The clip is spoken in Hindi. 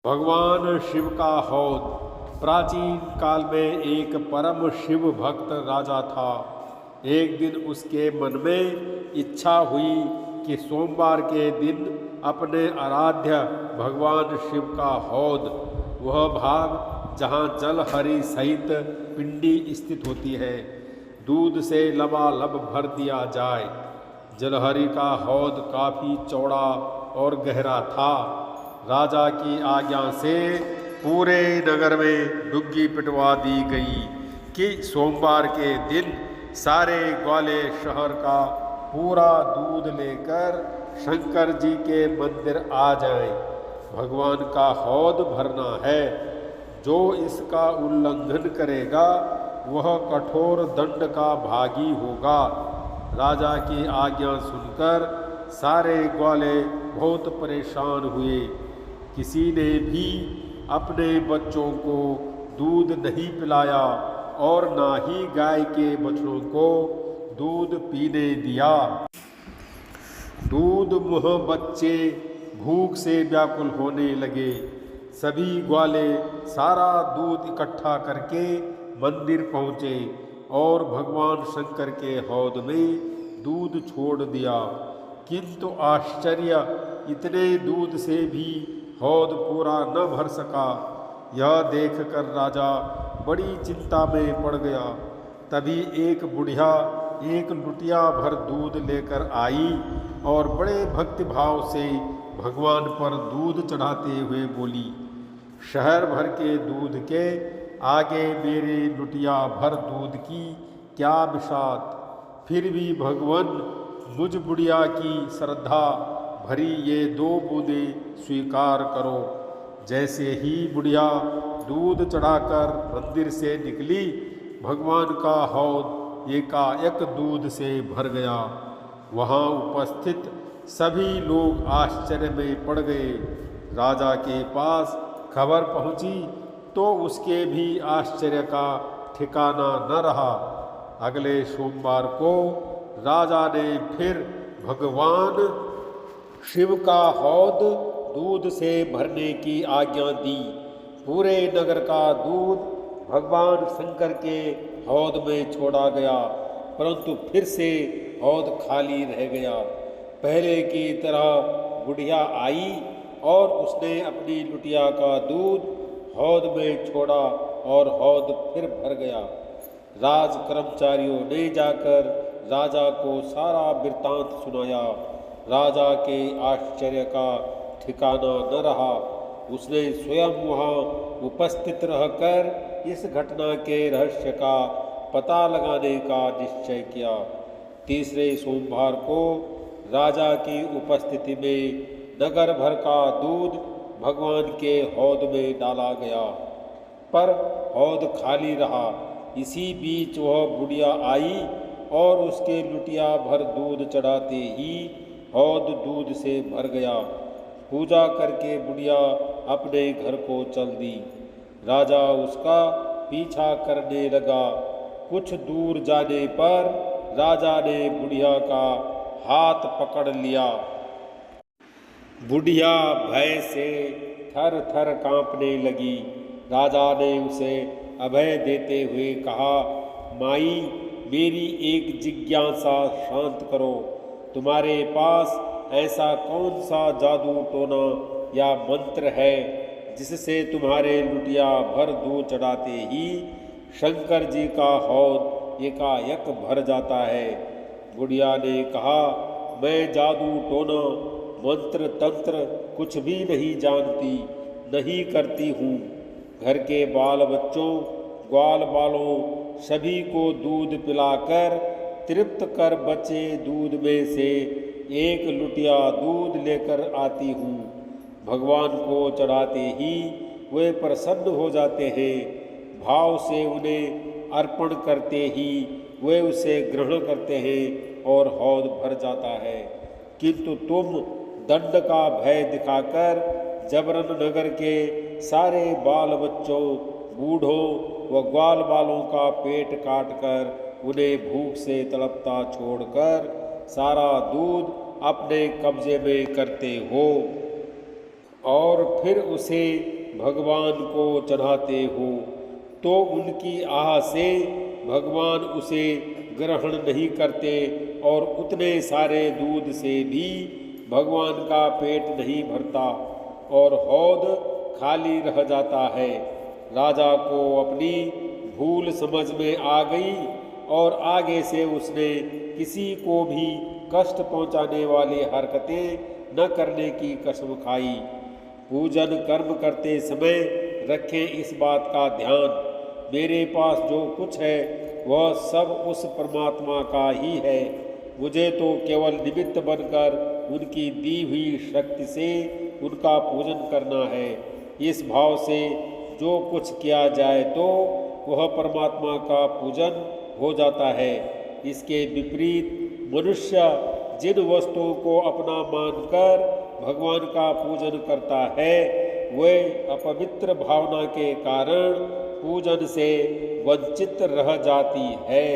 भगवान शिव का हौद। प्राचीन काल में एक परम शिव भक्त राजा था। एक दिन उसके मन में इच्छा हुई कि सोमवार के दिन अपने आराध्य भगवान शिव का हौद, वह भाग जहाँ जल हरि सहित पिंडी स्थित होती है, दूध से लबालब भर दिया जाए। जलहरी का हौद काफ़ी चौड़ा और गहरा था। राजा की आज्ञा से पूरे नगर में डुग्गी पिटवा दी गई कि सोमवार के दिन सारे ग्वाले शहर का पूरा दूध लेकर शंकर जी के मंदिर आ जाएं। भगवान का हौद भरना है। जो इसका उल्लंघन करेगा वह कठोर दंड का भागी होगा। राजा की आज्ञा सुनकर सारे ग्वाले बहुत परेशान हुए। किसी ने भी अपने बच्चों को दूध नहीं पिलाया और ना ही गाय के बछड़ों को दूध पीने दिया। दूध मुँह बच्चे भूख से व्याकुल होने लगे। सभी ग्वाले सारा दूध इकट्ठा करके मंदिर पहुँचे और भगवान शंकर के हौद में दूध छोड़ दिया। किंतु आश्चर्य, इतने दूध से भी हौद पूरा न भर सका। यह देखकर राजा बड़ी चिंता में पड़ गया। तभी एक बुढ़िया एक लुटिया भर दूध लेकर आई और बड़े भक्तिभाव से भगवान पर दूध चढ़ाते हुए बोली, शहर भर के दूध के आगे मेरे लुटिया भर दूध की क्या बिसात। फिर भी भगवान मुझ बुढ़िया की श्रद्धा भरी ये 2 बूंदें स्वीकार करो। जैसे ही बुढ़िया दूध चढ़ाकर मंदिर से निकली, भगवान का हौद एकाएक दूध से भर गया। वहाँ उपस्थित सभी लोग आश्चर्य में पड़ गए। राजा के पास खबर पहुँची तो उसके भी आश्चर्य का ठिकाना न रहा। अगले सोमवार को राजा ने फिर भगवान शिव का हौद दूध से भरने की आज्ञा दी। पूरे नगर का दूध भगवान शंकर के हौद में छोड़ा गया, परंतु फिर से हौद खाली रह गया। पहले की तरह बुढ़िया आई और उसने अपनी लुटिया का दूध हौद में छोड़ा और हौद फिर भर गया। राज कर्मचारियों ने जाकर राजा को सारा वृत्तांत सुनाया। राजा के आश्चर्य का ठिकाना न रहा। उसने स्वयं वहाँ उपस्थित रहकर इस घटना के रहस्य का पता लगाने का निश्चय किया। तीसरे सोमवार को राजा की उपस्थिति में नगर भर का दूध भगवान के हौद में डाला गया, पर हौद खाली रहा। इसी बीच वह बुढ़िया आई और उसके लुटिया भर दूध चढ़ाते ही हौद दूध से भर गया। पूजा करके बुढ़िया अपने घर को चल दी। राजा उसका पीछा करने लगा। कुछ दूर जाने पर राजा ने बुढ़िया का हाथ पकड़ लिया। बुढ़िया भय से थर थर कांपने लगी। राजा ने उसे अभय देते हुए कहा, माई, मेरी एक जिज्ञासा शांत करो। तुम्हारे पास ऐसा कौन सा जादू टोना या मंत्र है जिससे तुम्हारे लुटिया भर दूध चढ़ाते ही शंकर जी का हौद एकाएक भर जाता है? बुढ़िया ने कहा, मैं जादू टोना मंत्र तंत्र कुछ भी नहीं जानती, नहीं करती हूँ। घर के बाल बच्चों, ग्वाल बालों सभी को दूध पिलाकर तृप्त कर बचे दूध में से एक लुटिया दूध लेकर आती हूँ। भगवान को चढ़ाते ही वे प्रसन्न हो जाते हैं। भाव से उन्हें अर्पण करते ही वे उसे ग्रहण करते हैं और हौद भर जाता है। किंतु तुम दंड का भय दिखाकर जबरन नगर के सारे बाल बच्चों, बूढ़ों व ग्वाल बालों का पेट काटकर उन्हें भूख से तड़पता छोड़कर सारा दूध अपने कब्जे में करते हो। और फिर उसे भगवान को चढ़ाते हो तो उनकी आह से भगवान उसे ग्रहण नहीं करते और उतने सारे दूध से भी भगवान का पेट नहीं भरता और हौद खाली रह जाता है। राजा को अपनी भूल समझ में आ गई और आगे से उसने किसी को भी कष्ट पहुंचाने वाली हरकतें न करने की कसम खाई। पूजन कर्म करते समय रखें इस बात का ध्यान, मेरे पास जो कुछ है वह सब उस परमात्मा का ही है, मुझे तो केवल निमित्त बनकर उनकी दी हुई शक्ति से उनका पूजन करना है। इस भाव से जो कुछ किया जाए तो वह परमात्मा का पूजन हो जाता है। इसके विपरीत मनुष्य जिन वस्तुओं को अपना मानकर भगवान का पूजन करता है वे अपवित्र भावना के कारण पूजन से वंचित रह जाती है।